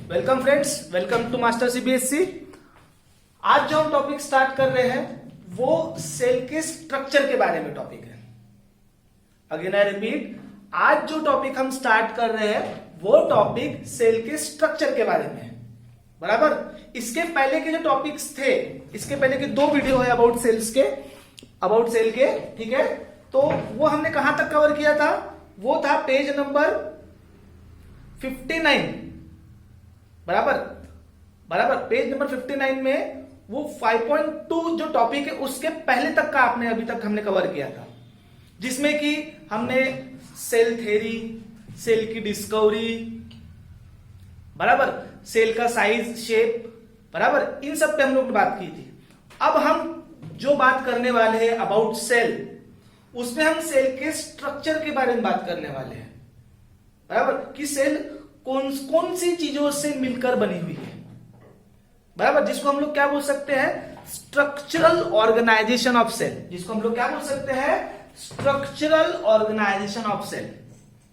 Welcome friends, welcome to master CBSE. आज जो हम टॉपिक स्टार्ट कर रहे हैं वो सेल के स्ट्रक्चर के बारे में टॉपिक है। अगेन आई रिपीट, आज जो टॉपिक हम स्टार्ट कर रहे हैं वो टॉपिक सेल के स्ट्रक्चर के बारे में है। बराबर। इसके पहले के जो टॉपिक्स थे, इसके पहले के दो वीडियो है अबाउट सेल के, ठीक है। तो वो हमने कहां तक कवर किया था? वो था पेज नंबर 59। बराबर पेज नंबर 59 में वो 5.2 जो टॉपिक है उसके पहले तक का आपने अभी तक हमने कवर किया था, जिसमें कि हमने सेल थ्योरी, सेल की डिस्कवरी, बराबर, सेल का साइज, शेप, बराबर, इन सब पे हम लोग बात की थी। अब हम जो बात करने वाले हैं अबाउट सेल, उसमें हम सेल के स्ट्रक्चर के बारे में बात करने वाले हैं। बराबर, कि सेल कौन सी चीजों से मिलकर बनी हुई है। बराबर, जिसको हम लोग क्या बोल सकते हैं? Structural organisation of cell. जिसको हम लोग क्या बोल सकते हैं? Structural organisation of cell.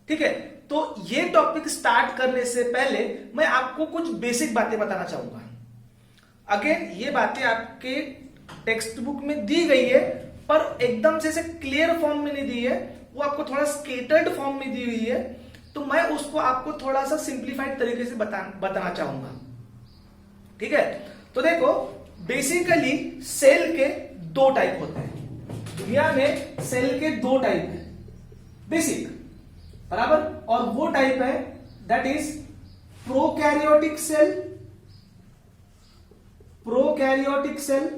ठीक है। तो ये टॉपिक स्टार्ट करने से पहले मैं आपको कुछ बेसिक बातें बताना चाहूंगा। अगेन ये बातें आपके टेक्स्ट बुक में दी गई है, पर एकदम से क्लियर फॉर्म में नहीं दी है, वो आपको थोड़ा स्केटर्ड फॉर्म में दी हुई है। तो मैं उसको आपको थोड़ा सा सिंप्लीफाइड तरीके से बताना चाहूंगा। ठीक है। तो देखो, बेसिकली सेल के दो टाइप होते हैं दुनिया में। सेल के दो टाइप है बेसिक, बराबर। और वो टाइप है that is prokaryotic cell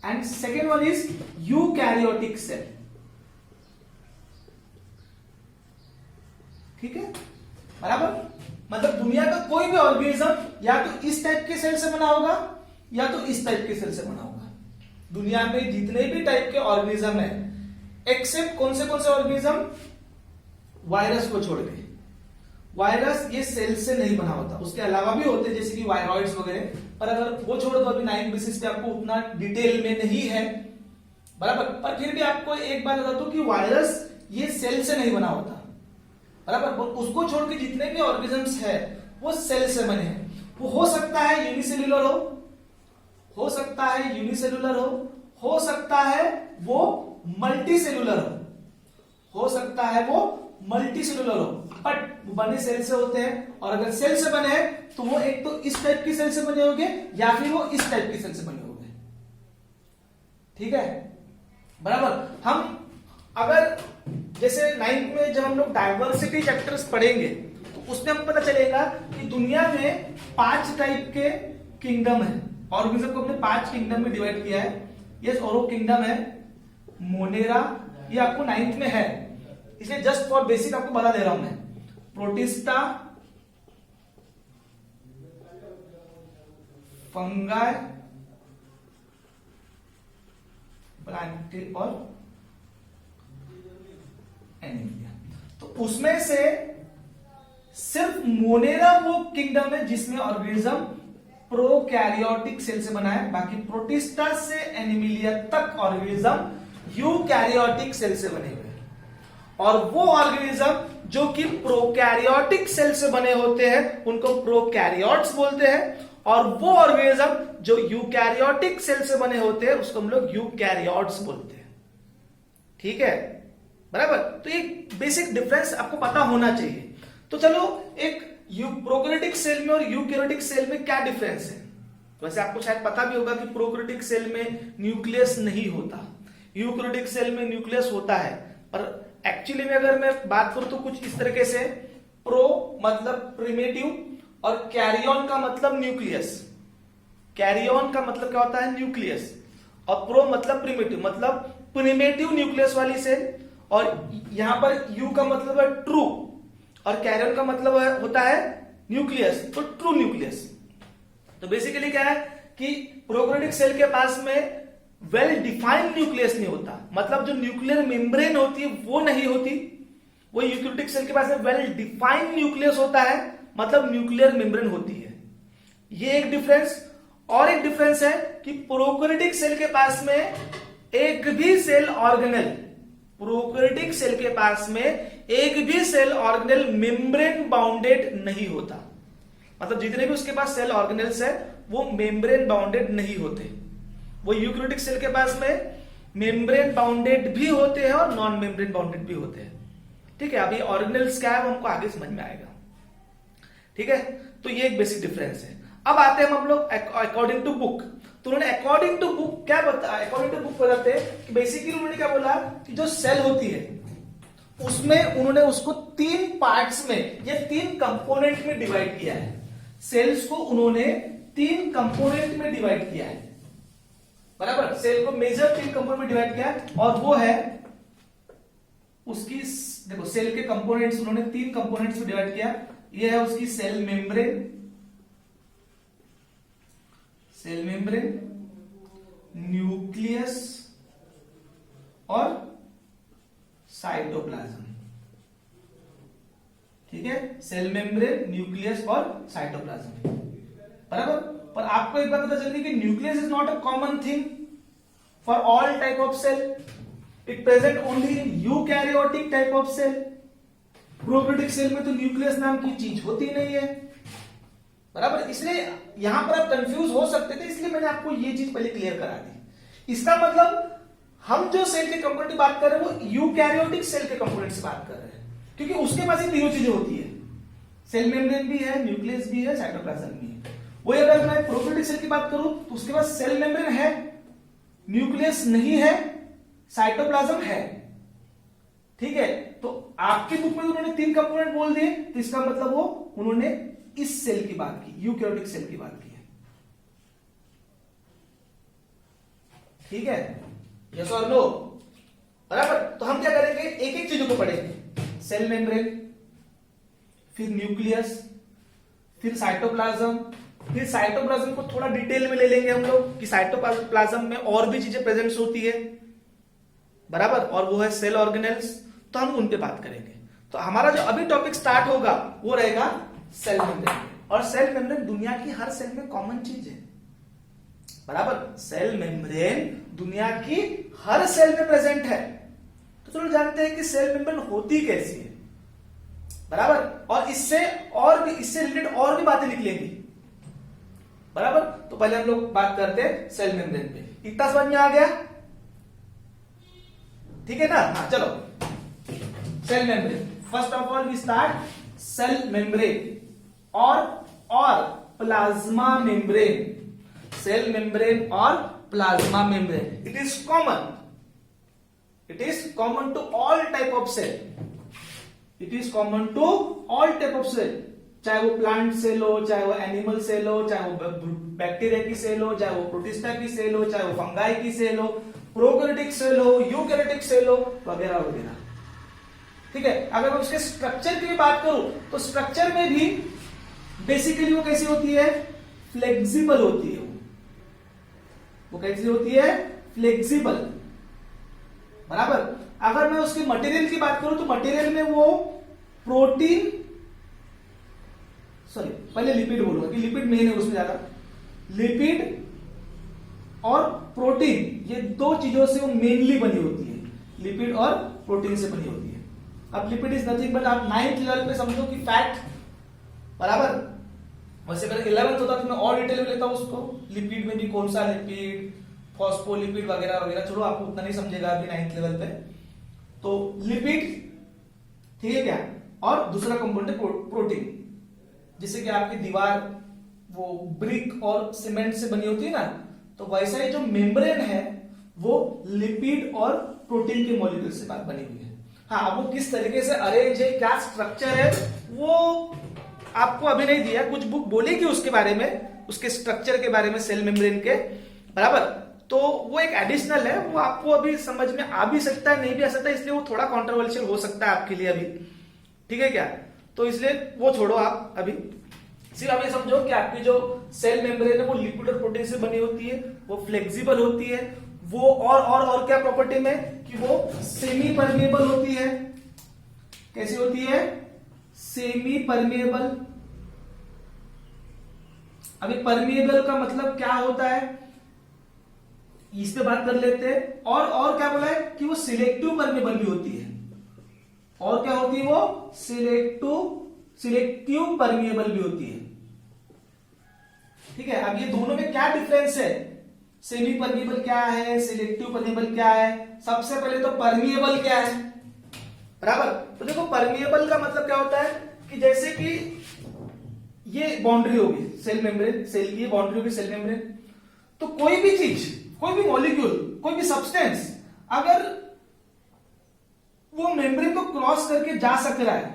and second one is eukaryotic cell. ठीक है, बराबर। मतलब दुनिया का कोई भी ऑर्गेनिज्म या तो इस टाइप के सेल से बना होगा या तो इस टाइप के सेल से बना होगा। दुनिया में जितने भी टाइप के ऑर्गेनिज्म है, एक्सेप्ट कौन से ऑर्गेनिज्म? वायरस को छोड़ के। वायरस ये सेल से नहीं बना होता, उसके अलावा भी होते हैं जैसे कि वायरॉइड्स वगैरह, पर अगर वो छोड़ दो, अभी 9 बेसिस पे आपको उतना डिटेल में नहीं है, बराबर। पर फिर भी आपको एक बात बता दूं कि वायरस ये सेल से नहीं बना होता, बराबर। उसको छोड़ के जितने भी ऑर्गेनिजम्स है वो सेल से बने हैं। वो हो सकता है यूनिसेल्युलर हो सकता है यूनिसेल्युलर हो सकता है वो मल्टीसेल्युलर हो सकता है वो मल्टीसेल्युलर हो, बट वो बने सेल से होते हैं। और अगर सेल से बने हैं तो वो एक तो इस टाइप की सेल से बने होंगे या फिर वो इस टाइप की सेल से बने होंगे। ठीक है, बराबर। हम अगर जैसे 9th में जब हम लोग डायवर्सिटी चैप्टर्स पढ़ेंगे तो उसमें हमको पता चलेगा कि दुनिया में 5 टाइप के किंगडम है। ऑर्गेनिज्म को हमने 5 किंगडम में डिवाइड किया है। यस, और वो किंगडम है मोनेरा, ये आपको 9th में है, इसलिए जस्ट फॉर बेसिक आपको बता दे रहा हूं मैं। प्रोटिस्टा, फंगाई, प्लांट और एनीमिया। तो उसमें से सिर्फ मोनेरा वो किंगडम है जिसमें ऑर्गेनिज्म प्रोकैरियोटिक सेल से बना है। बाकी प्रोटिस्टा से एनीमिलिया तक ऑर्गेनिज्म यूकैरियोटिक सेल से बने हुए हैं। और वो ऑर्गेनिज्म जो कि प्रोकैरियोटिक सेल से बने होते हैं उनको प्रोकैरियोट्स बोलते हैं, और वो ऑर्गेनिज्म जो यूकैरियोटिक सेल से बने होते हैं उसको हम लोग यूकैरियोट्स बोलते हैं। ठीक है, बराबर। तो एक बेसिक डिफरेंस आपको पता होना चाहिए। तो चलो, एक प्रोकैरियोटिक सेल में और यूकैरियोटिक सेल में क्या डिफरेंस है? वैसे आपको शायद पता भी होगा कि प्रोकैरियोटिक सेल में न्यूक्लियस नहीं होता, यूकैरियोटिक सेल में न्यूक्लियस होता है। पर एक्चुअली में अगर मैं बात करूं तो कुछ इस तरीके से, प्रो मतलब प्रिमिटिव और कैरियन का मतलब न्यूक्लियस। कैरियन का मतलब क्या होता है? न्यूक्लियस। और प्रो मतलब प्रिमिटिव, मतलब प्रिमिटिव न्यूक्लियस वाली सेल। और यहां पर यू का मतलब है ट्रू और कैरियन का मतलब होता है न्यूक्लियस, तो ट्रू न्यूक्लियस। तो बेसिकली क्या है कि प्रोकैरियोटिक सेल के पास में वेल डिफाइंड न्यूक्लियस नहीं होता, मतलब जो न्यूक्लियर मेम्ब्रेन होती है वो नहीं होती। वो यूकैरियोटिक सेल के पास में वेल डिफाइंड न्यूक्लियस होता है, मतलब न्यूक्लियर मेम्ब्रेन होती है। ये एक डिफरेंस। और एक डिफरेंस है कि प्रोकैरियोटिक सेल के पास में एक भी सेल ऑर्गेनेल, प्रोकैरियोटिक सेल के पास में एक भी सेल ऑर्गेनेल मेम्ब्रेन बाउंडेड नहीं होता। मतलब जितने भी उसके पास सेल ऑर्गेनेल्स है वो मेम्ब्रेन बाउंडेड नहीं होते। वो यूकैरियोटिक सेल के पास में मेम्ब्रेन बाउंडेड भी होते हैं और नॉन मेम्ब्रेन बाउंडेड भी होते हैं। ठीक है, अभी ऑर्गेनेल्स क्या है वो हमको आगे समझ में आएगा। ठीक है, तो ये एक बेसिक डिफरेंस है। अब आते हैं हम लोग अकॉर्डिंग टू बुक। तो उन्होंने अकॉर्डिंग टू बुक क्या बताया, अकॉर्डिंग टू बुक बताते हैं कि बेसिकली उन्होंने क्या बोला कि जो सेल होती है उसमें उन्होंने उसको 3 पार्ट्स में या 3 कंपोनेंट में डिवाइड किया है। सेल्स को उन्होंने 3 कंपोनेंट में डिवाइड किया है, बराबर। सेल को मेजर 3 कंपोनेंट में डिवाइड किया है और वो है उसकी, देखो सेल के कंपोनेंट्स उन्होंने 3 कंपोनेंट्स में डिवाइड किया। ये है उसकी सेल मेम्ब्रेन, न्यूक्लियस और साइटोप्लाज्म। ठीक है, सेल मेम्ब्रेन, न्यूक्लियस और साइटोप्लाज्म, बराबर। पर आपको एक बात पता चल रही कि nucleus is not a common thing for all type of cell, it present only in eukaryotic type of cell. Prokaryotic cell में तो न्यूक्लियस नाम की चीज होती नहीं है, बराबर। इसलिए यहां पर आप कंफ्यूज हो सकते थे, इसलिए मैंने आपको ये चीज पहले क्लियर करा दी। इसका मतलब हम जो सेल के कंपोनेंट की बात कर रहे हैं वो यूकैरियोटिक सेल के कंपोनेंट से बात कर रहे हैं, क्योंकि उसके पास ये तीनों चीजें होती है, सेल मेम्ब्रेन भी है, न्यूक्लियस भी है, साइटोप्लाज्म भी है। वही अगर मैं प्रोकैरियोटिक सेल की बात करूं तो उसके पास सेल मेम्ब्रेन है, न्यूक्लियस नहीं है, साइटोप्लाज्म है। ठीक है, तो आपकी बुक में उन्होंने 3 कंपोनेंट बोल दिए, तो इसका मतलब वो उन्होंने इस सेल की बात की, यूकैरियोटिक सेल की बात की है। ठीक है, यस और नो, बराबर। तो हम क्या करेंगे, एक एक चीजों को पढ़ेंगे, सेल मेम्ब्रेन, फिर न्यूक्लियस, फिर साइटोप्लाज्म, फिर साइटोप्लाज्म को थोड़ा डिटेल में ले लेंगे हम लोग कि साइटोप्लाज्म में और भी चीजें प्रेजेंट होती है, बराबर, और वो है सेल ऑर्गेनेल्स, तो हम उन पे बात करेंगे। तो हमारा जो अभी टॉपिक स्टार्ट होगा वो रहेगा सेल मेम्ब्रेन, और सेल मेम्ब्रेन दुनिया की हर सेल में कॉमन चीज है, बराबर। सेल मेम्ब्रेन दुनिया की हर सेल में प्रेजेंट है। तो चलो जानते हैं कि सेल मेम्ब्रेन होती कैसी है, बराबर, और इससे रिलेटेड और भी बातें निकलेंगी, बराबर। तो पहले हम लोग बात करते हैं सेल मेम्ब्रेन पे। इतना समझ में आ गया? ठीक है ना? हाँ, चलो cell membrane. First of all we start cell membrane और प्लाज्मा मेम्ब्रेन। सेल मेम्ब्रेन और plasma membrane, it is common to all type of cell. It is common to all type of cell, चाहे वो plant cell हो, चाहे वो animal cell हो, चाहे वो बैक्टीरिया की सेल हो, चाहे वो प्रोटिस्टा की सेल हो, चाहे वो फंगाई की सेल हो, प्रोकैरियोटिक सेल हो, यूकैरियोटिक सेल हो, वगैरह वगैरह। ठीक है, अगर मैं उसके स्ट्रक्चर की भी बात करूं तो स्ट्रक्चर में भी बेसिकली वो कैसी होती है, फ्लेक्सिबल होती है। वो कैसी होती है, फ्लेक्सिबल, बराबर। अगर मैं उसके मटेरियल की बात करूं तो मटेरियल में वो प्रोटीन, सॉरी पहले लिपिड बोलूंगा कि लिपिड मेन है उसमें ज्यादा, लिपिड और प्रोटीन, ये 2 चीजों से वो मेनली बनी होती है, लिपिड और प्रोटीन से बनी होती है। अब लिपिड इज नथिंग बट आप 9th लेवल पे समझो कि फैट, बराबर। वैसे अगर 11th होता तो मैं और डिटेल में लेता हूं उसको, लिपिड में भी कौन सा लिपिड, फॉस्फोलिपिड वगैरह वगैरह। चलो आपको उतना नहीं समझेगा अभी 9th लेवल पे। तो लिपिड, ठीक है क्या, और दूसरा कंपोनेंट है प्रोटीन, जिससे कि आपकी दीवार वो ब्रिक और सीमेंट से बनी होती है ना, तो वैसा ही जो मेम्ब्रेन है वो लिपिड और प्रोटीन के मॉलिक्यूल से बनी हुई है। हाँ, अब वो किस तरीके से अरेंज है, क्या स्ट्रक्चर है, वो आपको अभी नहीं दिया, कुछ बुक बोलेगी उसके बारे में, उसके स्ट्रक्चर के बारे में, सेल मेम्ब्रेन के, बराबर। तो वो एक एडिशनल है, वो आपको अभी समझ में आ भी सकता है, नहीं भी आ सकता है, इसलिए वो थोड़ा कॉन्ट्रोवर्शियल हो सकता है आपके लिए अभी। ठीक है क्या? तो इसलिए वो छोड़ो आप अभी, सिर्फ आप ये समझो कि आपकी जो सेल मेम्ब्रेन है वो लिपिड और प्रोटीन से बनी होती है, वो फ्लेक्सिबल होती है, वो और क्या प्रॉपर्टी में कि वो सेमी परमेबल होती है। कैसी होती है? Semi permeable. अभी परमेबल का मतलब क्या होता है, इस पे बात कर लेते हैं। और क्या बोला है कि वो सिलेक्टिव परमेबल भी होती है। और क्या होती है वो? सिलेक्टिव परमेबल भी होती है। ठीक है, अब ये दोनों में क्या डिफरेंस है, सेमी परमिएबल क्या है, सिलेक्टिव परमिएबल क्या है। सबसे पहले तो परमिएबल क्या है, बराबर। तो देखो परमिएबल का मतलब क्या होता है कि जैसे कि ये बाउंड्री होगी सेल मेम्ब्रेन, सेल की बाउंड्री होगी सेल मेम्ब्रेन, तो कोई भी चीज, कोई भी मॉलिक्यूल, कोई भी सब्सटेंस अगर वो मेम्ब्रेन को क्रॉस करके जा सक रहा है,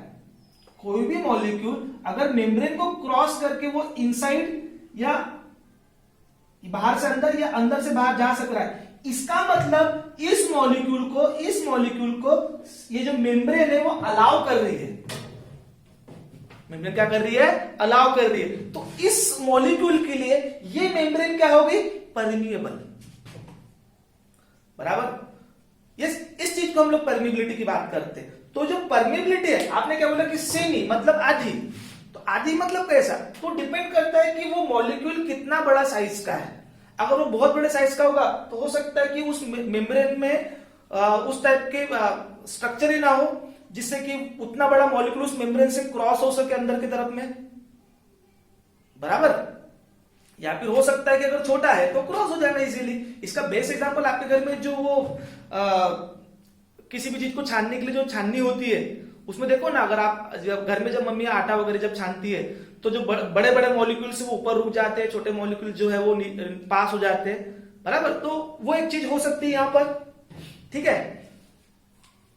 कोई भी मॉलिक्यूल अगर मेम्ब्रेन को क्रॉस करके वो इनसाइड या बाहर से अंदर या अंदर से बाहर जा सक रहा है, इसका मतलब इस मॉलिक्यूल को ये जो मेम्ब्रेन है वो अलाउ कर रही है। मेम्ब्रेन क्या कर रही है, अलाउ कर रही है। तो इस मॉलिक्यूल के लिए ये मेम्ब्रेन क्या होगी, परमिएबल, बराबर। इस चीज को हम लोग परमिएबिलिटी की बात करते हैं। तो जो परमिएबिलिटी है, आपने क्या बोला कि सेमी मतलब आधी, तो आधी मतलब कैसा, तो डिपेंड करता है कि वो मॉलिक्यूल कितना बड़ा साइज का है। अगर वो बहुत बड़े साइज का होगा तो हो सकता है कि उस मेम्ब्रेन में उस टाइप के स्ट्रक्चर ही ना हो जिससे कि उतना बड़ा मॉलिक्यूल उस मेम्ब्रेन से क्रॉस हो सके अंदर की तरफ में, बराबर। या फिर हो सकता है कि अगर छोटा है तो क्रॉस हो जाएगा इजीली। इसका बेस्ट एग्जांपल आपके घर में जो वो किसी भी चीज को छानने के लिए जो छाननी होती है, उसमें देखो ना, अगर आप घर में जब मम्मी आटा वगैरह जब छानती है तो जो बड़े बड़े मॉलिक्यूल से वो ऊपर रुक जाते हैं, छोटे मॉलिक्यूल जो है वो पास हो जाते हैं, बराबर। तो वो एक चीज हो सकती है यहां पर, ठीक है।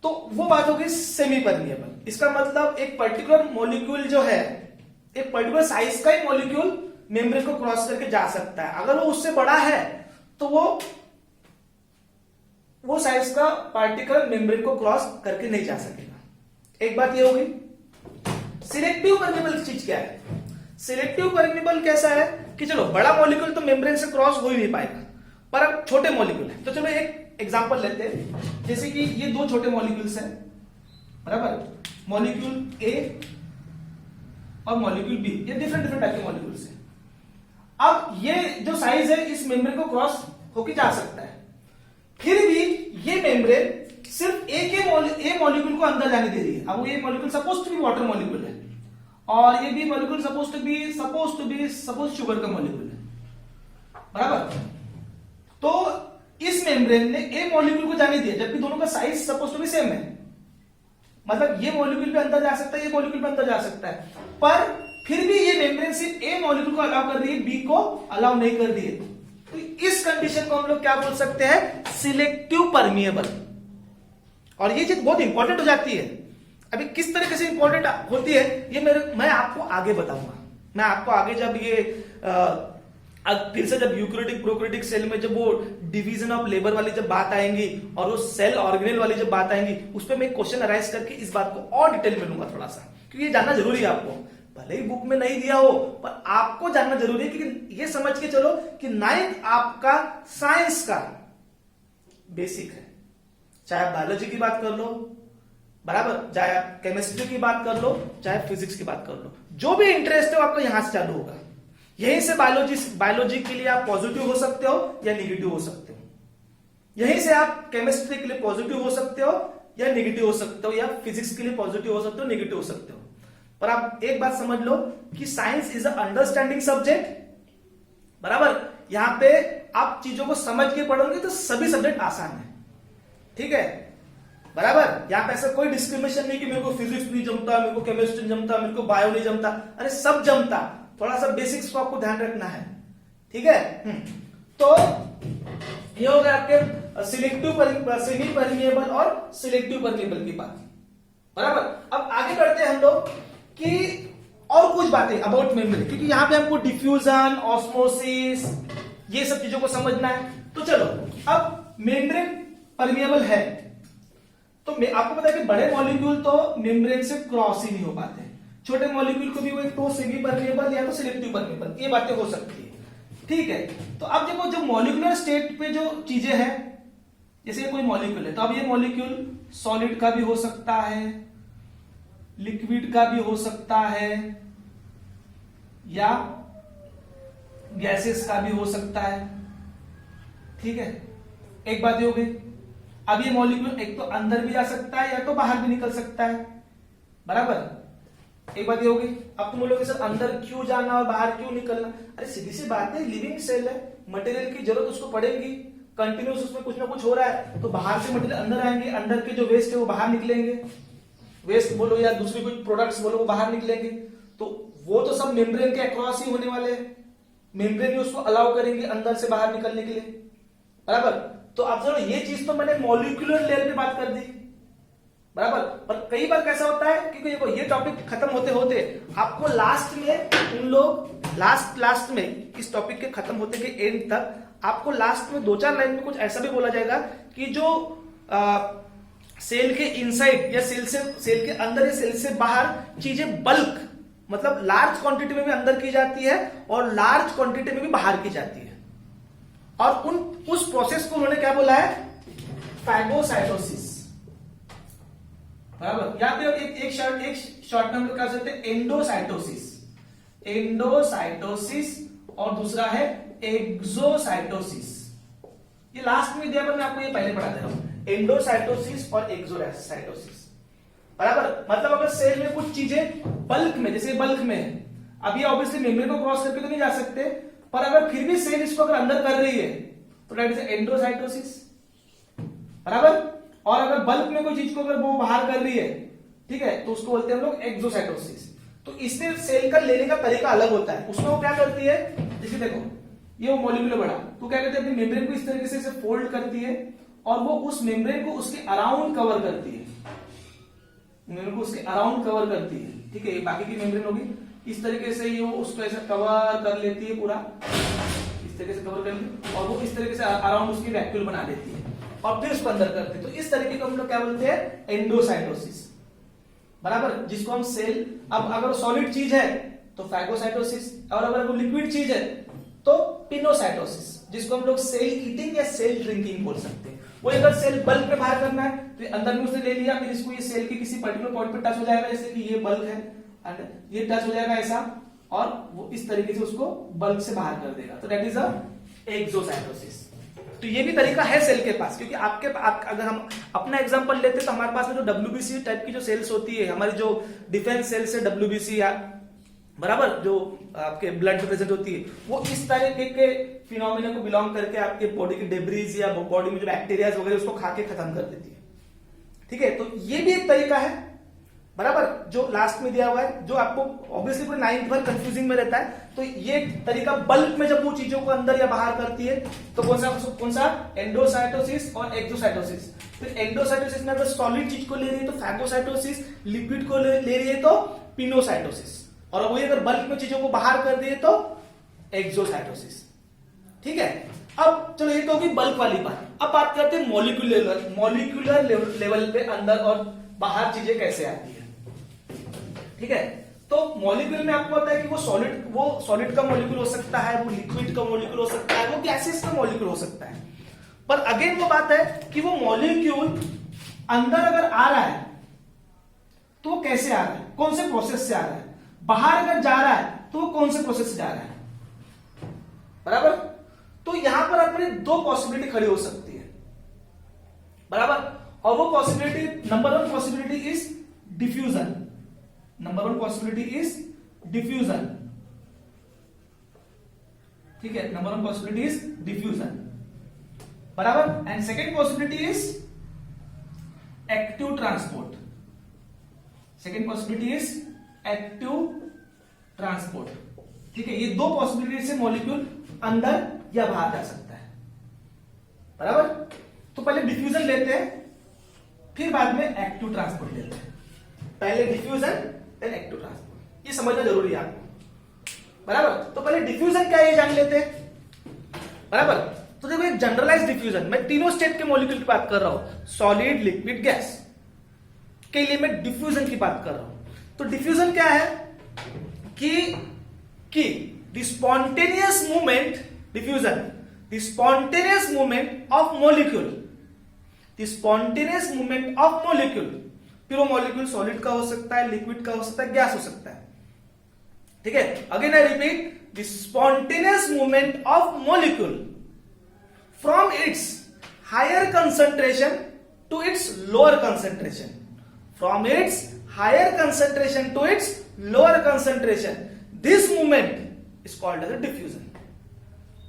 तो वो बात होगी सेमी परमिएबल। इसका मतलब एक पर्टिकुलर मॉलिक्यूल जो है, एक पर्टिकुलर साइज का ही मॉलिक्यूल मेम्ब्रेन को क्रॉस करके जा सकता है। अगर वो उससे बड़ा है तो वो साइज का पार्टिकल मेम्ब्रेन को क्रॉस करके नहीं जा सकेगा। एक बात ये होगी। सिलेक्टिव परमिएबल चीज क्या है, सिलेक्टिव परमिएबल कैसा है कि चलो बड़ा मॉलिक्यूल तो मेम्ब्रेन से क्रॉस हो ही नहीं पाएगा, पर अब छोटे मॉलिक्यूल है। तो चलो एक एग्जांपल लेते हैं, जैसे कि ये दो छोटे मॉलिक्यूल्स हैं, बराबर। मॉलिक्यूल ए और मॉलिक्यूल बी, ये डिफरेंट टाइप के मॉलिक्यूल्स हैं। अब ये जो साइज है इस मेम्ब्रेन को क्रॉस होके जा सकता है, फिर भी ये मेम्ब्रेन सिर्फ ए मॉलिक्यूल को अंदर जाने दे रही है। अब वो ये molecule suppose to be water molecule है और ये B molecule suppose to be sugar का मॉलिक्यूल है, बराबर। तो इस मेम्ब्रेन ने ए मॉलिक्यूल को जाने दिया, जबकि दोनों का size suppose to be same है। मतलब ये मॉलिक्यूल भी अंदर जा सकता है, ये मॉलिक्यूल भी अंदर जा सकता है, पर फिर भी ये मेम्ब्रेन सिर्फ ए मॉलिक्यूल को अलाउ कर रही है, बी को अलाउ नहीं कर रही है। तो इस कंडीशन को हम लोग क्या बोल सकते हैं, सिलेक्टिव परमिएबल। और ये चीज बहुत इंपॉर्टेंट हो जाती है। अभी किस तरीके से इंपॉर्टेंट होती है ये मैं आपको आगे बताऊंगा। मैं आपको आगे जब ये फिर से जब यूकैरियोटिक प्रोकैरियोटिक सेल में जब वो डिवीजन ऑफ लेबर वाली जब बात आएंगी और वो सेल ऑर्गेनेल वाली जब बात आएंगी, उस पर मैं क्वेश्चन अराइज करके इस बात को और डिटेल में लूंगा थोड़ा सा, क्योंकि ये जानना जरूरी है आपको। भले ही बुक में नहीं दिया हो पर आपको जानना जरूरी है, क्योंकि ये समझ के चलो कि 9th आपका साइंस का बेसिक है। चाहे आप बायोलॉजी की बात कर लो, बराबर, चाहे आप केमिस्ट्री की बात कर लो, चाहे फिजिक्स की बात कर लो, जो भी इंटरेस्ट है आपका यहां से चालू होगा। यहीं से बायोलॉजी के लिए आप पॉजिटिव हो सकते हो या निगेटिव हो सकते हो, यहीं से आप केमिस्ट्री के लिए पॉजिटिव हो सकते हो या निगेटिव हो सकते हो, या फिजिक्स के लिए पॉजिटिव हो सकते हो, निगेटिव हो सकते हो। पर आप एक बात समझ लो कि science is a understanding subject, बराबर। यहां पे आप चीजों को समझ के पढ़ोगे तो सभी सब्जेक्ट आसान है, ठीक है, बराबर। यहां पे ऐसा कोई डिस्क्रिमिनेशन नहीं कि मेरे को फिजिक्स नहीं जमता, मेरे को केमिस्ट्री नहीं जमता, मेरे को बायो नहीं जमता। अरे सब जमता, थोड़ा सा बेसिक्स को आपको ध्यान रखना है, ठीक है। तो ये हो गया आपके सेमी परमिएबल और सिलेक्टिव परमिएबल की बात, बराबर। अब आगे बढ़ते हैं हम लोग कि और कुछ बातें अबाउट मेम्ब्रेन, क्योंकि यहां पे हमको डिफ्यूजन, ऑस्मोसिस, ये सब चीजों को समझना है। तो चलो, अब मेम्ब्रेन परमिएबल है तो आपको पता है कि बड़े मॉलिक्यूल तो मेम्ब्रेन से क्रॉस ही नहीं हो पाते, छोटे मॉलिक्यूल को भी वो एक तो सेमी परमिएबल या तो सिलेक्टिव परमिएबल, ये बातें हो सकती है, ठीक है। तो अब देखो जो मॉलिक्यूलर स्टेट पे जो चीजें हैं, जैसे कोई मॉलिक्यूल है तो अब ये मॉलिक्यूल सॉलिड का भी हो सकता है, लिक्विड का भी हो सकता है, या गैसेस का भी हो सकता है, ठीक है। एक बात ये हो गई। अब ये मॉलिक्यूल एक तो अंदर भी जा सकता है या तो बाहर भी निकल सकता है, बराबर। एक बात ये होगी। अब तुम बोलोगे सर अंदर क्यों जाना और बाहर क्यों निकलना? अरे सीधी सी बात है, लिविंग सेल है, मटेरियल की जरूरत उसको पड़ेगी, कंटिन्यूस उसमें कुछ ना कुछ हो रहा है, तो बाहर से मटेरियल अंदर आएंगे, अंदर के जो वेस्ट है वो बाहर निकलेंगे, वेस्ट बोलो या दूसरी कुछ प्रोडक्ट्स बोलो वो बाहर निकलेंगे, तो वो तो सब मेम्ब्रेन के अक्रॉस ही होने वाले हैं, मेम्ब्रेन ही उसको अलाउ करेंगे अंदर से बाहर निकलने के लिए, बराबर। तो आप चलो ये चीज तो मैंने मॉलिक्यूलर लेवल पे बात कर दी, बराबर। पर कई बार कैसा होता है कि देखो ये टॉपिक खत्म होते होते आपको लास्ट में उन लोग लास्ट में इस टॉपिक के खत्म होते के एंड तक आपको लास्ट में 2-4 लाइन में कुछ ऐसा भी बोला जाएगा कि जो सेल के इनसाइड या सेल के अंदर या सेल से बाहर चीजें बल्क मतलब लार्ज क्वांटिटी में भी अंदर की जाती है और लार्ज क्वांटिटी में भी बाहर की जाती है, और उस प्रोसेस को उन्होंने क्या बोला है? फैगोसाइटोसिस, बराबर। यहां पे एक शॉर्ट नंबर क्या सकते हैं? एंडोसाइटोसिस और दूसरा है एक्सोसाइटोसिस। ये लास्ट में दिया, पर मैं आपको ये पहले पढ़ा दे रहा हूं, एंडोसाइटोसिस और एक्सोसाइटोसिस, बराबर। मतलब अगर सेल में कुछ चीजें बल्क में, जैसे बल्क में है, अब ये ऑब्वियसली मेम्ब्रेन को क्रॉस करके तो नहीं जा सकते, पर अगर फिर भी सेल इसको अगर अंदर कर रही है तो दैट इज एंडोसाइटोसिस, बराबर। और अगर बल्क में कोई चीज को अगर वो बाहर कर रही है, ठीक है, तो उसको बोलते हैं हम लोग एक्सोसाइटोसिस। तो इससे सेल का लेने का तरीका अलग होता है। उसमें वो क्या करती है, जैसे देखो ये वो मॉलिक्यूल बड़ा, तो क्या करते हैं अपनी मेम्ब्रेन को इस तरीके से फोल्ड करती है और वो उस मेम्ब्रेन को उसके अराउंड कवर करती है, मेम्ब्रेन को उसके अराउंड कवर करती है, ठीक है। बाकी की मेम्ब्रेन होगी इस तरीके से, ये वो उसको ऐसा कवर कर लेती है, पूरा इस तरीके से कवर कर लेती, और वो इस तरीके से अराउंड उसकी वैक्यूल बना देती है और फिर उसको अंदर करते हैं। तो इस तरीके को हम लोग क्या बोलते हैं? एंडोसाइटोसिस, बराबर। जिसको हम सेल, अब अगर सॉलिड चीज है तो फैगोसाइटोसिस, और अगर वो लिक्विड चीज है तो पिनोसाइटोसिस, जिसको हम लोग सेल ईटिंग या सेल ड्रिंकिंग बोल सकते हैं। वो अगर सेल बल्क में बाहर करना है तो अंदर में उसने ले लिया, फिर इसको ये सेल के किसी पर्टिकुलर पॉइंट पे टच हो जाएगा, जैसे कि ये बल्क है, ये टच हो जाएगा ऐसा, और वो इस तरीके से उसको बल्क से बाहर कर देगा, तो दैट इज अ एक्सोसाइटोसिस। तो ये भी तरीका है सेल के पास, क्योंकि अगर हम अपना एग्जांपल लेते तो हमारे पास में जो WBC टाइप की जो सेल्स होती है, हमारी जो डिफेंस सेल्स है WBC या बराबर, जो आपके ब्लड में प्रेजेंट होती है, वो इस तरीके के फिनोमिना को बिलोंग करके आपके बॉडी के डेब्रीज या बॉडी में जो बैक्टीरिया वगैरह उसको खा के खत्म कर देती है, ठीक है। तो ये भी एक तरीका है, बराबर, जो लास्ट में दिया हुआ है, जो आपको ऑब्वियसली पूरे 9th भर कंफ्यूजिंग में रहता है। तो ये तरीका बल्क में जब वो चीजों को अंदर या बाहर करती है तो कौन सा? एंडोसाइटोसिस और एक्सोसाइटोसिस। फिर एंडोसाइटोसिस में अगर सॉलिड चीज को ले रही है तो फैगोसाइटोसिस, लिक्विड को ले रही है तो पिनोसाइटोसिस, और वही अगर बल्क में चीजों को बाहर कर रही है तो एक्सोसाइटोसिस, ठीक है। अब चलो ये तो होगी बल्क वाली बात। अब बात करते हैं मॉलिक्यूलर लेवल पे अंदर और बाहर चीजें कैसे आती है, ठीक है। तो मॉलिक्यूल में आपको पता है कि वो सॉलिड का मॉलिक्यूल हो सकता है, वो लिक्विड का मॉलिक्यूल हो सकता है, वो गैसेस का मॉलिक्यूल हो सकता है। पर अगेन वो बात है कि वो मॉलिक्यूल अंदर अगर आ रहा है तो वो कैसे आ रहा है, कौन से प्रोसेस से आ रहा है, बाहर अगर जा रहा है तो वो कौन से प्रोसेस से जा रहा है, बराबर। तो यहां पर अपने दो पॉसिबिलिटी खड़ी हो सकती है, बराबर। और वो possibility, number 1 possibility is diffusion, ठीक है। नंबर 1 पॉसिबिलिटी इज डिफ्यूजन, बराबर। And second possibility is active transport, ठीक है। ये दो पॉसिबिलिटी से मॉलिक्यूल अंदर या बाहर जा सकता है, बराबर। तो पहले डिफ्यूजन लेते हैं, फिर बाद में एक्टिव ट्रांसपोर्ट लेते हैं। पहले डिफ्यूजन देन एक्टिव ट्रांसपोर्ट, ये समझना जरूरी है आपको, बराबर। तो पहले डिफ्यूजन क्या है ये जान लेते हैं, बराबर। तो देखो एक जनरलाइज्ड डिफ्यूजन, मैं तीनों स्टेट के मॉलिक्यूल की बात कर रहा हूं, सॉलिड, लिक्विड, गैस के लिए मैं डिफ्यूजन की बात कर रहा हूं। तो डिफ्यूजन क्या है कि the spontaneous movement, diffusion, the spontaneous movement of molecule, फिर वो मॉलिक्यूल सॉलिड का हो सकता है, लिक्विड का हो सकता है, गैस हो सकता है, ठीक है। Again I repeat, the spontaneous movement of molecule from its higher concentration to its lower concentration, from its higher concentration to its lower concentration, this movement is called as a diffusion.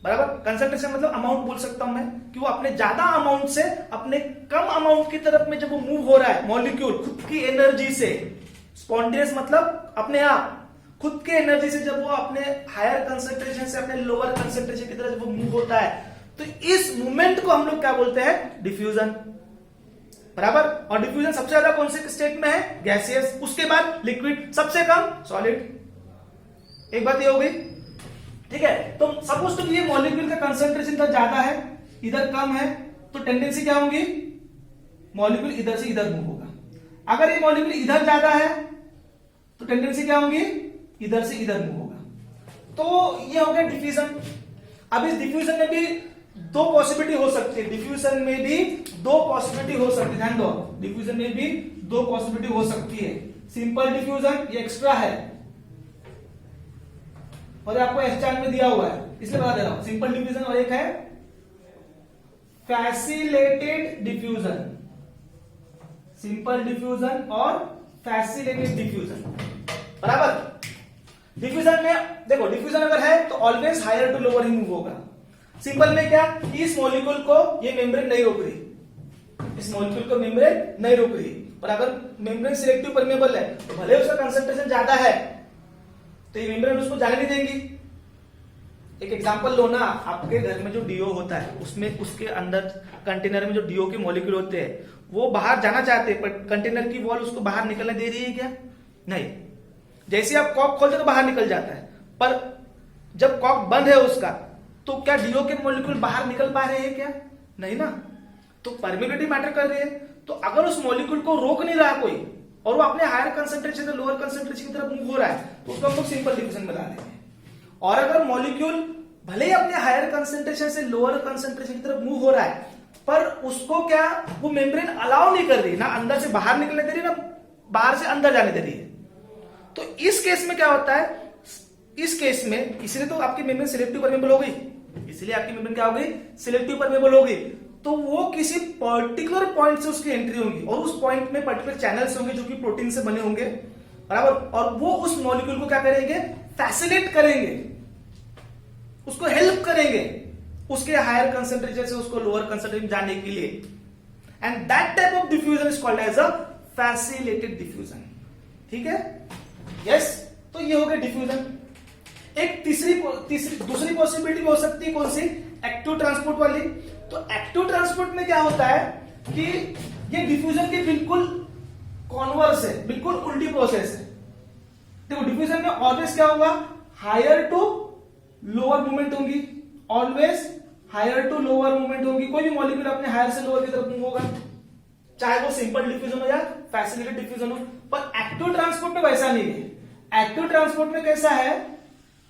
बराबर, concentration मतलब amount बोल सकता हूं मैं, कि वो अपने ज्यादा अमाउंट से अपने कम अमाउंट की तरफ में जब वो मूव हो रहा है, मॉलिक्यूल खुद की एनर्जी से, स्पॉन्टेनियस मतलब अपने आप खुद के एनर्जी से जब वो अपने हायर कंसेंट्रेशन से अपने लोअर कंसेंट्रेशन की तरफ जब वो मूव होता है, तो इस मूवमेंट को हम लोग क्या बोलते हैं, डिफ्यूजन। बराबर, और डिफ्यूजन सबसे ज्यादा कौन से स्टेट में है, गैसियस, उसके बाद लिक्विड, सबसे कम सॉलिड। एक बात ये हो गई, ठीक है। तो सपोज तो ये मॉलिक्यूल का कंसेंट्रेशन इधर ज्यादा है, इधर कम है, तो टेंडेंसी क्या होगी, मॉलिक्यूल इधर से इधर मूव होगा। अगर ये मॉलिक्यूल इधर ज्यादा है तो टेंडेंसी क्या होगी, इधर से इधर मूव होगा। तो ये हो गया डिफ्यूजन। अब इस डिफ्यूजन में भी दो पॉसिबिलिटी हो सकती है, डिफ्यूजन में भी दो पॉसिबिलिटी हो सकती है, ध्यान दो, डिफ्यूजन में भी दो पॉसिबिलिटी हो सकती है। सिंपल डिफ्यूजन ये एक्स्ट्रा है और आपको एस्टान में दिया हुआ है, इसलिए बता दे रहा हूं, सिंपल डिफ्यूजन, और एक है फैसिलिटेड डिफ्यूजन। सिंपल डिफ्यूजन और फैसिलिटेड डिफ्यूजन। बराबर, डिफ्यूजन में देखो, डिफ्यूजन अगर है तो ऑलवेज हायर टू लोअर ही मूव होगा। सिंपल में क्या, इस मॉलिक्यूल को ये मेम्ब्रेन नहीं रोक रही, इस मॉलिक्यूल को मेम्ब्रेन नहीं रोक रही, और अगर मेम्ब्रेन सिलेक्टिव परमेबल है तो भले उसका कंसंट्रेशन ज्यादा है तो ये मेम्ब्रेन उसको जाने नहीं देंगी। एक एग्जांपल लो ना, आपके घर में जो डीओ होता है उसमें उसके अंदर कंटेनर में जो डीओ के मॉलिक्यूल होते हैं वो बाहर जाना चाहते हैं, पर कंटेनर की वॉल उसको बाहर निकलने दे रही है क्या, नहीं। जैसे आप कॉक खोलते तो बाहर निकल जाता है, पर जब कॉक बंद है उसका तो क्या डीओ के मॉलिक्यूल बाहर निकल पा रहे हैं क्या, नहीं ना। तो परमेबिलिटी मैटर कर रही है। तो अगर उस मॉलिक्यूल को रोक नहीं रहा कोई और वो अपने हायर कंसेंट्रेशन से लोअर कंसेंट्रेशन की तरफ मूव हो रहा है तो उसको हम लोग सिंपल डिफ्यूजन बता देंगे। और अगर मॉलिक्यूल भले ही अपने हायर कंसेंट्रेशन से लोअर कंसेंट्रेशन की तरफ मूव हो रहा है पर उसको क्या वो मेम्ब्रेन अलाउ नहीं कर रही, ना अंदर से बाहर निकलने दे रही, ना बाहर से अंदर जाने दे रही है, तो इस केस में क्या होता है, इस केस में इसलिए तो आपकी मेम्ब्रेन सिलेक्टिव परमेबल हो गई, इसलिए आपकी मेम्ब्रेन क्या हो गई, सिलेक्टिव परमेबल हो गई। तो वो किसी पर्टिकुलर पॉइंट से उसकी एंट्री होगी और उस पॉइंट में पर्टिकुलर चैनल्स होंगे जो कि प्रोटीन से बने होंगे, बराबर, और वो उस मॉलिक्यूल को क्या करेंगे, फैसिलिटेट करेंगे, उसको हेल्प करेंगे उसके हायर कंसेंट्रेशन से उसको लोअर कंसेंट्रेशन जाने के लिए। And that type of diffusion is called as a facilitated diffusion. ठीक है, यस। तो ये हो गया डिफ्यूजन। एक दूसरी पॉसिबिलिटी हो सकती है, कौन सी, एक्टिव ट्रांसपोर्ट वाली। तो एक्टिव ट्रांसपोर्ट में क्या होता है कि ये डिफ्यूजन के बिल्कुल कॉन्वर्स है, बिल्कुल उल्टी प्रोसेस है। देखो डिफ्यूजन में ऑलवेज क्या होगा, हायर टू लोअर मूवमेंट होंगी, always higher to lower movement होगी। कोई भी मॉलिक्यूल अपने हायर से लोअर की तरफ मूव होगा, चाहे वो सिंपल डिफ्यूजन हो या फैसिलिटेटेड डिफ्यूजन हो। पर एक्टिव ट्रांसपोर्ट में वैसा नहीं है। एक्टिव ट्रांसपोर्ट में कैसा है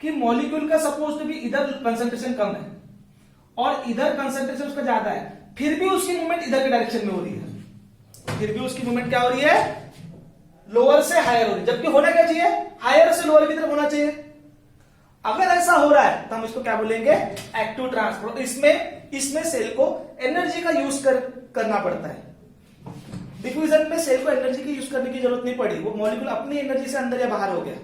कि मॉलिक्यूल का सपोज टू बी इधर कंसंट्रेशन कम है और इधर कंसंट्रेशन उसका ज्यादा है, फिर भी उसकी मूवमेंट इधर के डायरेक्शन में हो रही है, फिर भी उसकी मूवमेंट क्या हो रही है, लोअर से हायर हो रही है, जबकि होना क्या चाहिए, हायर से लोअर की तरफ होना चाहिए। अगर ऐसा हो रहा है तो हम इसको क्या बोलेंगे, एक्टिव ट्रांसपोर्ट। इसमें सेल को एनर्जी का यूज करना पड़ता है। डिफ्यूजन में सेल को एनर्जी की यूज करने की जरूरत नहीं पड़ी, वो मॉलिक्यूल अपनी एनर्जी से अंदर या बाहर हो गया।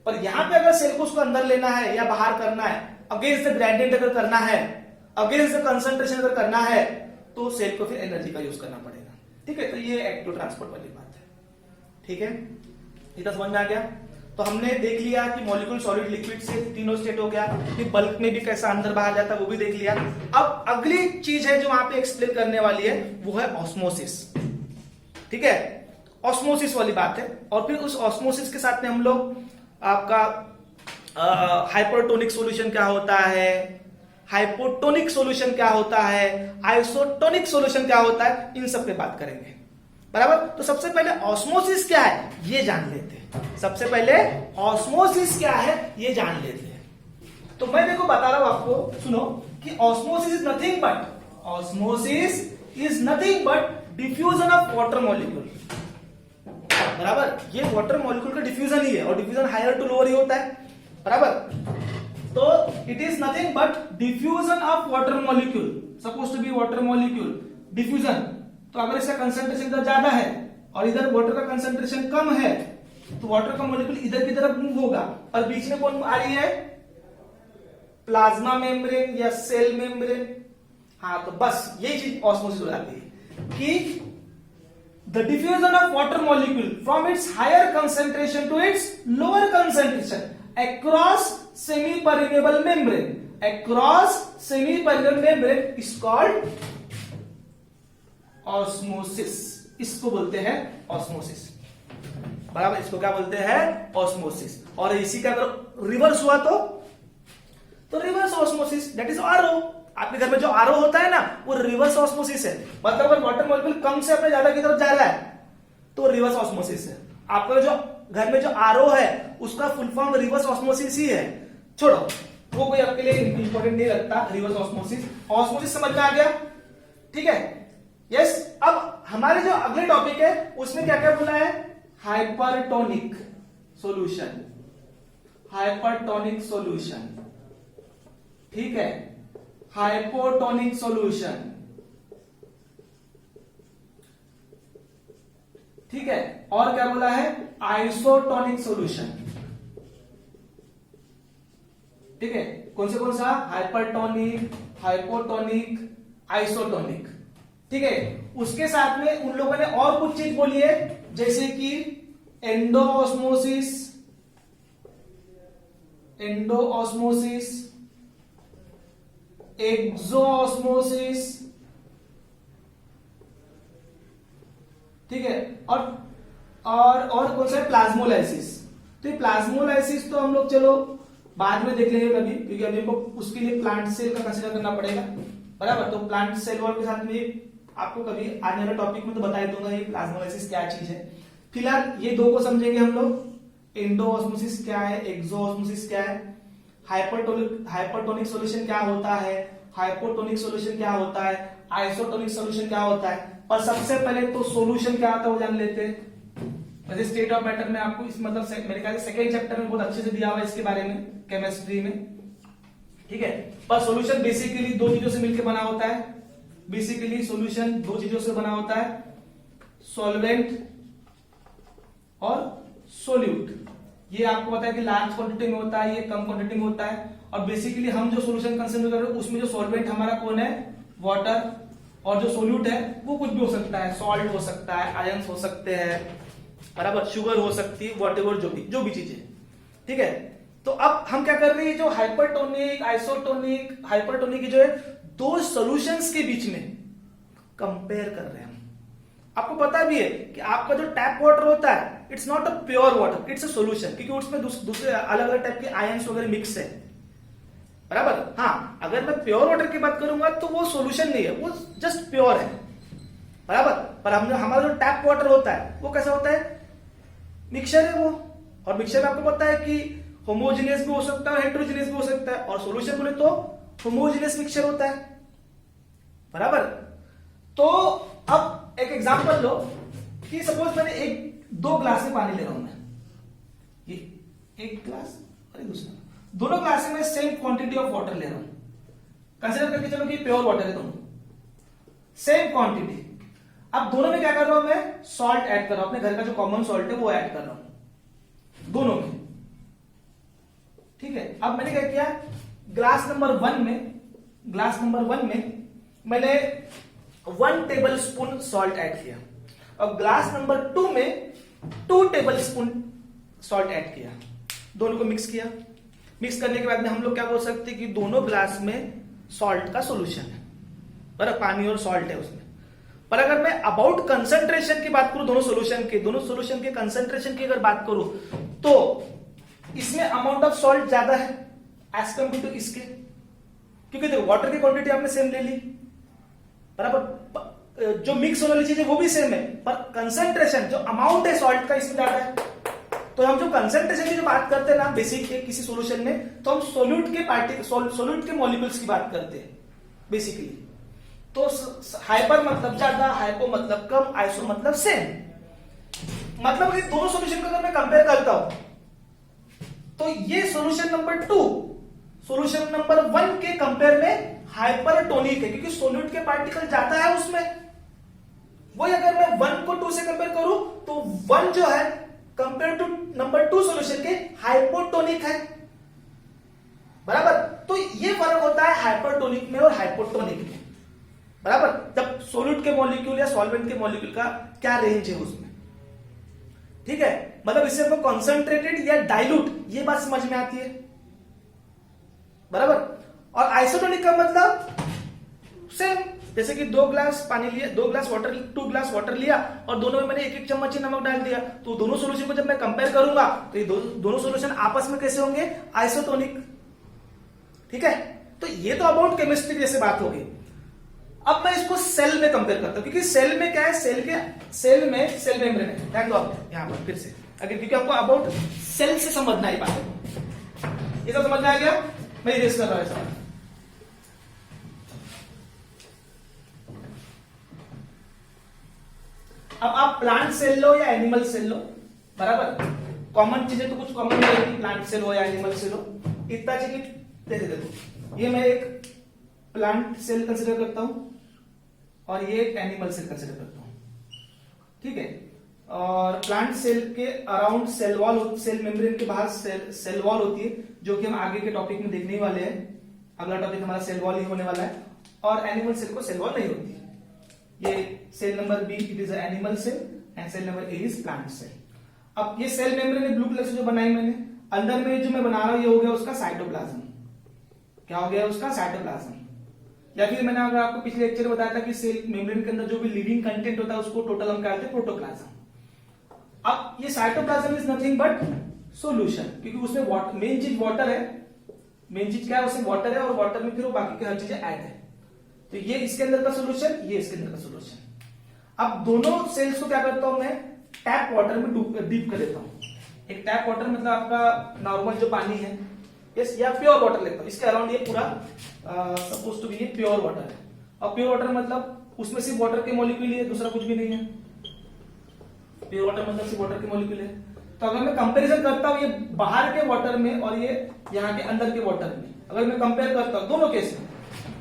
पर यहां पे अगर सेल को उसको अंदर लेना है या बाहर करना है, अगेंस्ट द ग्रेडियंट अगर करना है, अगेंस्ट द कंसंट्रेशन अगर करना है, तो सेल को फिर एनर्जी का यूज करना पड़ेगा। ठीक है, तो ये एक्टिव ट्रांसपोर्ट वाली बात है। ठीक है, इतना समझ में आ गया। तो हमने देख लिया कि मॉलिक्यूल सॉलिड लिक्विड से तीनों स्टेट हो गया, कि बल्क में भी कैसा अंदर बाहर जाता है वो भी देख लिया। अब अगली चीज है जो वहां पे एक्सप्लेन करने वाली है वो है ऑस्मोसिस। ठीक है, ऑस्मोसिस वाली बात है। और फिर उस ऑस्मोसिस के साथ में हम लोग आपका हाइपरटोनिक सॉल्यूशन क्या होता है, हाइपोटोनिक सॉल्यूशन क्या होता है, आइसोटोनिक सॉल्यूशन क्या होता है, इन सब पे बात करेंगे। बराबर। तो सबसे पहले ऑस्मोसिस क्या है ये जान लेते हैं। सबसे पहले ऑस्मोसिस क्या है ये जान लेते हैं। तो मैं देखो बता रहा हूं आपको, सुनो, कि osmosis is nothing but diffusion of water molecule. बराबर, ये वाटर मॉलिक्यूल का डिफ्यूजन ही है, और डिफ्यूजन हायर टू लोअर ही होता है। बराबर, तो it is nothing but diffusion of water molecule, suppose to be water molecule diffusion. तो अगर इसका कंसंट्रेशन ज्यादा है और इधर वाटर का कंसंट्रेशन कम है तो वाटर का मॉलिक्यूल इधर की तरफ मूव होगा, और बीच में कौन आ रही है, प्लाज्मा मेम्ब्रेन या सेल मेम्ब्रेन। हाँ, तो बस यही चीज ऑस्मोसिस हो जाती है कि the diffusion of water molecule from its higher concentration to its lower concentration across semi permeable membrane, across semi permeable membrane is called osmosis. इसको बोलते हैं ऑस्मोसिस, बराबर, इसको क्या बोलते हैं, ऑस्मोसिस। और इसी का अगर रिवर्स हुआ तो reverse osmosis, that is RO. आपके घर में जो आरओ होता है ना, वो रिवर्स ऑस्मोसिस है। मतलब अगर वाटर मॉलिक्यूल कम से अपने ज्यादा की तरफ जा रहा है तो रिवर्स ऑस्मोसिस है। आपका जो घर में जो आरओ है उसका फुल फॉर्म रिवर्स ऑस्मोसिस ही है। छोड़ो, वो कोई आपके लिए इंपॉर्टेंट नहीं लगता, रिवर्स ऑस्मोसिस। ऑस्मोसिस समझ में आ गया, ठीक है, यस। अब हमारे जो अगले टॉपिक है उसमें क्या क्या बोला है, हाइपरटोनिक सॉल्यूशन, हाइपरटोनिक सॉल्यूशन, ठीक है, हाइपोटोनिक सॉल्यूशन, ठीक है, और क्या बोला है, आइसोटोनिक सॉल्यूशन, ठीक है। कौन सा, हाइपरटोनिक, हाइपोटोनिक, आइसोटोनिक, ठीक है। उसके साथ में उन लोगों ने और कुछ चीज बोली है, जैसे कि एंडोऑस्मोसिस, एंडोऑस्मोसिस, एक्सोऑस्मोसिस, ठीक है, और कौन सा है, प्लाज्मोलाइसिस। तो ये प्लाज्मोलाइसिस तो हम लोग चलो बाद में देख लेंगे कभी, क्योंकि अभी को उसके लिए प्लांट सेल का कंसीडर करना पड़ेगा, बराबर। तो प्लांट सेल वॉल के साथ में आपको कभी आने वाले टॉपिक में तो बता दूंगा ये प्लाज्मोलाइसिस क्या चीज है। फिलहाल ये दो को समझेंगे हम लोग, एंडोऑस्मोसिस क्या है, एक्सोऑस्मोसिस क्या है, हाइपरटोनिक सॉल्यूशन क्या होता है, हाइपोटोनिक सॉल्यूशन क्या होता है, आइसोटोनिक सॉल्यूशन क्या होता है। पर सबसे पहले तो सॉल्यूशन क्या होता है वो जान लेते हैं। वैसे स्टेट ऑफ मैटर में आपको इस मतलब मेरे ख्याल से सेकंड चैप्टर में बहुत अच्छे से दिया हुआ है इसके बारे में, केमिस्ट्री में, ठीक है। पर सॉल्यूशन बेसिकली दो चीजों से मिलकर बना होता है, बेसिकली सॉल्यूशन दो चीजों से बना होता है, सॉल्वेंट और सोल्यूट। ये आपको पता है कि लार्ज क्वांटिटी में होता है, ये कम क्वांटिटी में होता है। और बेसिकली हम जो सॉल्यूशन कंसिडर कर रहे हैं उसमें जो सॉल्वेंट हमारा कौन है, वाटर, और जो सोल्यूट है वो कुछ भी हो सकता है, सॉल्ट हो सकता है, आयंस हो सकते हैं, बराबर, शुगर हो सकती है, व्हाटएवर जो भी चीजें, ठीक है। तो अब हम क्या कर रहे हैं, जो हाइपरटोनिक, आइसोटोनिक, हाइपरटोनिक जो है दो सॉल्यूशंस के बीच में कंपेयर कर रहे हैं हम। आपको पता भी है कि आपका जो टैप वाटर होता है it's not a pure water, it's a solution, क्योंकि उसमें दूसरे अलग अलग टाइप के आयंस वगैरह मिक्स है, बराबर। हाँ, अगर मैं प्योर वाटर की बात करूंगा तो वो सॉल्यूशन नहीं है, वो जस्ट प्योर है, बराबर। पर हमारा जो टैप वाटर होता है वो कैसा होता है, मिक्सचर है वो। और मिक्सचर में आपको पता है कि होमोजेनियस भी हो सकता है, हेटेरोजेनियस भी हो सकता है, और सॉल्यूशन बोले तो होमोजेनियस मिक्सचर होता है, बराबर। तो अब एक एग्जांपल लो कि सपोज मैंने दो ग्लास में पानी ले रहा हूं मैं, ये एक ग्लास और दूसरा, दोनों ग्लास में सेम क्वांटिटी ऑफ वाटर ले रहा हूं। कंसीडर करके चलो कि प्योर वाटर है दोनों, सेम क्वांटिटी। अब दोनों में क्या कर रहा हूं मैं, सॉल्ट ऐड कर रहा हूं, अपने घर का जो कॉमन सॉल्ट है वो ऐड कर रहा हूं दोनों में, ठीक है। अब मैंने क्या किया, ग्लास नंबर वन में मैंने 1 टेबल स्पून सॉल्ट ऐड किया, और ग्लास नंबर 2 में 2 टेबल स्पून सॉल्ट ऐड किया, दोनों को मिक्स किया। मिक्स करने के बाद में हम लोग क्या बोल सकते हैं कि दोनों ग्लास में सॉल्ट का सॉल्यूशन है, पर पानी और सॉल्ट है उसमें। पर अगर मैं अबाउट कंसंट्रेशन की बात करूं, दोनों सॉल्यूशन के कंसंट्रेशन की अगर बात करूं तो इसमें अमाउंट ऑफ सॉल्ट ज्यादा है एज कम्पेयर टू इसके, क्योंकि देखो वाटर की क्वांटिटी आपने सेम ले ली, बराबर, जो मिक्स होने वाली चीज है वो भी सेम है, पर कंसंट्रेशन जो अमाउंट है सॉल्ट का इसमें ज्यादा है। तो हम जो कंसंट्रेशन की जो बात करते हैं ना बेसिक के किसी सॉल्यूशन में, तो हम सोल्यूट के मॉलिक्यूल्स की बात करते हैं बेसिकली। तो हाइपर मतलब ज्यादा, हाइपो मतलब कम, आइसो मतलब सेम। मतलब कि दोनों सॉल्यूशन को अगर मैं कंपेयर करता हूं तो ये सॉल्यूशन नंबर 2 सॉल्यूशन नंबर 1 के कंपेयर में हाइपरटोनिक है, क्योंकि सोल्यूट के पार्टिकल ज्यादा है उसमें, वही अगर मैं 1 को 2 से कंपेयर करूं तो 1 जो है कंपेयर टू नंबर 2 सॉल्यूशन के हाइपोटोनिक है, बराबर। तो ये फर्क होता है हाइपरटोनिक में और हाइपोटोनिक में, बराबर। जब सोल्यूट के मॉलिक्यूल या सॉल्वेंट के मॉलिक्यूल का क्या रेंज है उसमें, ठीक है। मतलब इससे हमको कॉन्सेंट्रेटेड या डाइल्यूट ये बात समझ में आती है, बराबर। और आइसोटोनिक का मतलब सेम, जैसे कि 2 ग्लास पानी लिए, 2 ग्लास वाटर, 2 ग्लास वाटर लिया और दोनों में मैंने 1-1 चम्मच ही नमक डाल दिया, तो दोनों सॉल्यूशन को जब मैं कंपेयर करूंगा तो ये दोनों सॉल्यूशन आपस में कैसे होंगे, आइसोटोनिक, ठीक है। तो ये तो अबाउट केमिस्ट्री जैसे बात होगी। अब मैं इसको सेल में कंपेयर करता हूं, क्योंकि सेल में क्या है, सेल मेम्ब्रेन है, ध्यान दो आप यहां पर फिर से, अगर क्योंकि आपको अबाउट सेल से समझना ही बात है। ये सब समझ में आ गया, मैं इरेज कर रहा हूं ऐसा। अब आप प्लांट सेल लो या एनिमल सेल लो, बराबर, कॉमन चीजें तो कुछ कॉमन रहेगी, प्लांट सेल हो या एनिमल सेल हो, इतना चीज देखो, ये मैं एक प्लांट सेल कंसिडर करता हूं और ये एक एनिमल सेल कंसिडर करता हूं, ठीक है। और प्लांट सेल के around cell wall, cell membrane के बाहर सेल वॉल होती है, जो कि हम आगे के टॉपिक में देखने वाले हैं। अगला टॉपिक हमारा सेल वॉल ही होने वाला है। और एनिमल सेल को सेल वॉल नहीं होती है। ये cell number B it is animal cell and cell number A is plant cell. अब ये सेल मेम्ब्रेन ब्लू कलर से जो बनाई मैंने, अंदर में जो मैं बना रहा हूं ये हो गया उसका साइटोप्लाज्म। क्या हो गया उसका, साइटोप्लाज्म। या फिर मैंने अगर आपको पिछले लेक्चर में बताया था कि सेल मेम्ब्रेन के अंदर जो भी लिविंग कंटेंट होता है उसको टोटल हम कहते हैं प्रोटोप्लाज्म। अब ये cytoplasm is nothing but solution, क्योंकि उसमें मेन चीज वाटर है, मेन चीज क्या है, उसमें वाटर है और वाटर में फिर वो बाकी की हर चीजें ऐड है। तो ये इसके अंदर का सॉल्यूशन, ये इसके अंदर का सॉल्यूशन। अब दोनों सेल्स को क्या करता हूं मैं, टैप वाटर में डीप कर देता हूं। एक टैप वाटर मतलब आपका नॉर्मल जो पानी है, यस, या प्योर वाटर लेता हूं। इसके अराउंड ये पूरा सपोज टू बी ये प्योर वाटर है। और प्योर वाटर मतलब उसमें सिर्फ वाटर के मॉलिक्यूल है, दूसरा कुछ भी नहीं है। प्योर वाटर मतलब सिर्फ वाटर के मॉलिक्यूल है। तो अगर मैं कंपैरिजन करता हूं ये बाहर के वाटर में और ये यहाँ के अंदर के वाटर में, अगर मैं कंपेयर करता हूं दोनों केस में,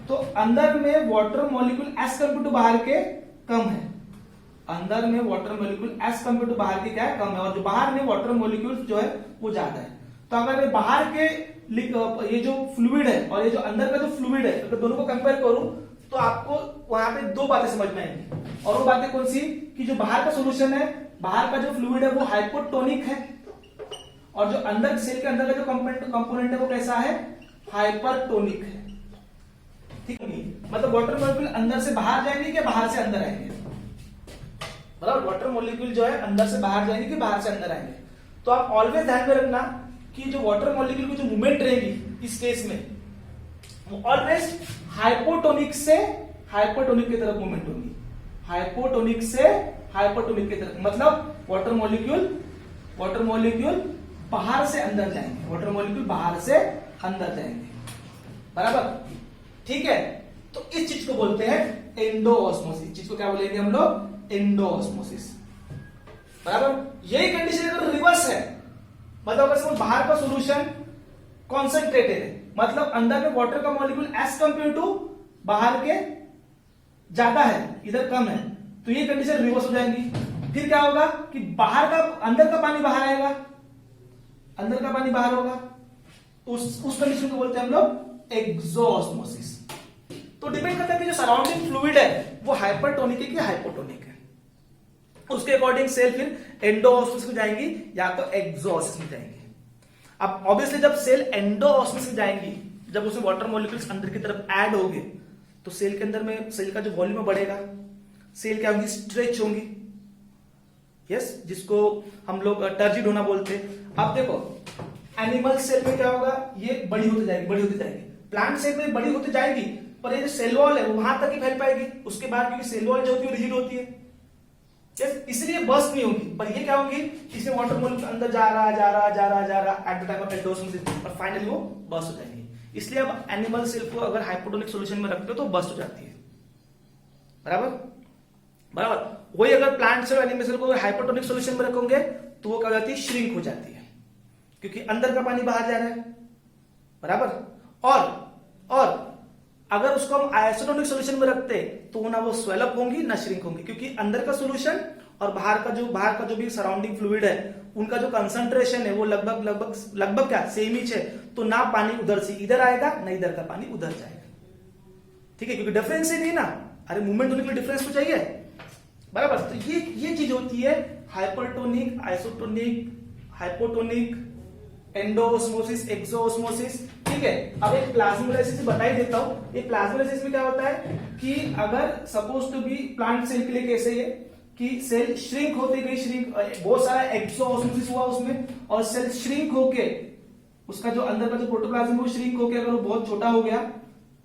तो अंदर में water molecule as compare to बाहर के कम है। अंदर में water molecule as compare to बाहर के क्या है, कम है। और जो बाहर में वाटर मॉलिक्यूल जो है वो ज्यादा है। तो अगर मैं बाहर के ये जो फ्लूइड है और ये जो अंदर का जो फ्लूइड है, अगर दोनों को कंपेयर करूं तो आपको वहां पे 2 बातें समझ में आएंगी। और वो बातें कौन सी, कि जो बाहर का सोल्यूशन है, बाहर का जो फ्लूइड है वो हाइपोटोनिक है, और जो अंदर सेल के अंदर का जो कंपोनेंट है वो कैसा है, हाइपरटोनिक है, ठीक है। मतलब वाटर मॉलिक्यूल अंदर से बाहर जाएंगे कि बाहर से अंदर आएंगे, मतलब वाटर मॉलिक्यूल जो है अंदर से बाहर जाएंगे कि बाहर से अंदर आएंगे। तो आप ऑलवेज ध्यान में रखना कि जो वाटर मॉलिक्यूल की जो मूवमेंट रहेगी इस केस में, वो ऑलवेज हाइपोटोनिक से हाइपरटोनिक की तरफ मूवमेंट होगी, हाइपोटोनिक से हाइपरटोनिक की तरफ। मतलब वाटर मॉलिक्यूल बाहर से अंदर जाएंगे, वाटर मॉलिक्यूल बाहर से अंदर जाएंगे, बराबर, ठीक है। तो इस चीज को बोलते हैं एंडोऑस्मोसिस। चीज को क्या बोलेंगे हम लोग, एंडोऑस्मोसिस, बराबर। यही कंडीशन अगर रिवर्स है, मतलब अगर बाहर का सॉल्यूशन कॉन्सेंट्रेटेड है, मतलब अंदर में वाटर का मॉलिक्यूल एज कंपेयर टू बाहर के ज्यादा है, इधर कम है, तो ये कंडीशन रिवर्स हो जाएंगी। फिर क्या होगा कि बाहर का, अंदर का पानी बाहर आएगा, अंदर का पानी बाहर होगा, उस कंडीशन को बोलते हैं हम लोग एक्सोऑस्मोसिस। तो डिपेंड करता है कि जो सराउंडिंग फ्लूइड है वो हाइपरटोनिक है कि हाइपोटोनिक है, उसके अकॉर्डिंग सेल फिर एंडोऑस्मोसिस में जाएंगी या तो एक्सोऑस्मोसिस में जाएंगी। अब ऑब्वियसली जब सेल एंडोऑस्मोसिस में जाएंगी, जब उसमें वाटर मॉलिक्यूल्स अंदर की तरफ ऐड होंगे, तो सेल के अंदर में सेल का जो वॉल्यूम बढ़ेगा, सेल क्या होंगी, स्ट्रेच होंगी, यस, जिसको हम लोग टर्जिड होना बोलते हैं। अब देखो एनिमल सेल में क्या होगा, ये बड़ी होती जाएगी। प्लांट सेल में बड़ी होती जाएगी, पर ये जो सेल वॉल है वो वहां तक ही फैल पाएगी, उसके बाद क्योंकि सेल वॉल जो होती है रिजिड होती है, इसलिए बर्स्ट नहीं होगी। पर ये क्या होगी, इसमें वाटर मॉलिक्यूल अंदर जा रहा at the time of endosmosis, और फाइनली वो बर्स्ट हो जाएंगी। इसलिए अब एनिमल सेल को अगर हाइपोटोनिक सॉल्यूशन में रखते हो तो बर्स्ट हो जाती है, बराबर। वही अगर प्लांट सेल और एनिमल सेल को हाइपोटोनिक सॉल्यूशन में रखोगे तो वो क्या हो जाती है, श्रिंक हो जाती है, क्योंकि अंदर का पानी बाहर जा रहा है, बराबर। और अगर उसको हम आइसोटोनिक सॉल्यूशन में रखते तो ना वो स्वेल अप होंगी ना श्रिंक होंगी, क्योंकि अंदर का सॉल्यूशन और बाहर का जो भी सराउंडिंग फ्लूइड है उनका जो कंसंट्रेशन है वो लगभग क्या सेम ही है। तो ना पानी उधर से इधर आएगा ना इधर का पानी उधर जाएगा, ठीक है, क्योंकि डिफरेंस ही नहीं ना। अरे मूवमेंट होने के लिए डिफरेंस तो चाहिए, बराबर। तो ये चीज होती है हाइपरटोनिक, आइसोटोनिक, हाइपोटोनिक, एंडोऑस्मोसिस, एक्सोऑस्मोसिस, ठीक है। अब एक प्लाज्मोलाइसिस बता ही देता हूं। ये प्लाज्मोलाइसिस में क्या होता है कि अगर suppose to be plant cell के लिए कैसे है कि सेल श्रिंक होती गई, बहुत सारा एक्सोऑस्मोसिस हुआ उसमें, और सेल श्रिंक होके उसका जो अंदर का जो प्रोटोप्लाज्म है वो श्रिंक होके अगर वो बहुत छोटा हो गया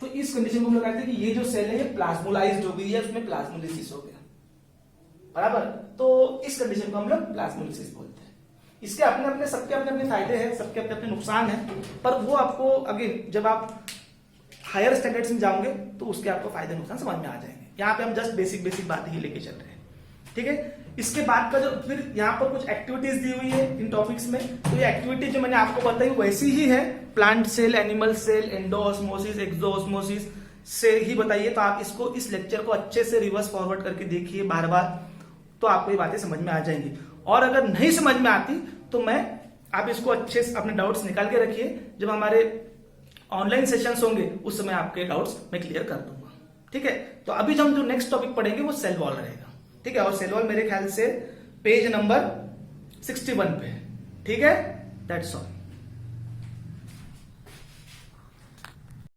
तो इस कंडीशन को हम लोग कहते हैं कि ये जो सेल है ये प्लाज्मोलाइज्ड हो गई है, उसमें प्लाज्मोलिसिस हो गया, बराबर। तो इस कंडीशन को हम लोग प्लाज्मोलिसिस बोलते हैं। इसके अपने अपने सबके अपने अपने फायदे हैं, सबके अपने अपने नुकसान हैं, पर वो आपको अगेन जब आप हायर स्टैंडर्ड्स में जाओगे तो उसके आपको फायदे नुकसान समझ में आ जाएंगे। यहाँ पे हम जस्ट बेसिक बात ही लेके चल रहे हैं, ठीक है। इसके बाद का जो फिर यहाँ पर कुछ एक्टिविटीज दी हुई है इन टॉपिक्स में, तो ये एक्टिविटी जो मैंने आपको बताई वैसी ही है, plant cell, animal cell, endosmosis, exosmosis से ही बताइए। तो आप इसको इस लेक्चर को अच्छे से रिवर्स फॉरवर्ड करके देखिए बार बार, तो आपको ये बातें समझ में आ जाएंगी। और अगर नहीं समझ में आती तो आप इसको अच्छे से अपने डाउट्स निकाल के रखिए, जब हमारे ऑनलाइन सेशंस होंगे उस समय आपके डाउट्स मैं क्लियर कर दूंगा, ठीक है। तो अभी हम जो नेक्स्ट टॉपिक पढ़ेंगे वो सेल वॉल रहेगा, ठीक है। और सेल वॉल मेरे ख्याल से पेज नंबर 61 पे है, ठीक है। That's all.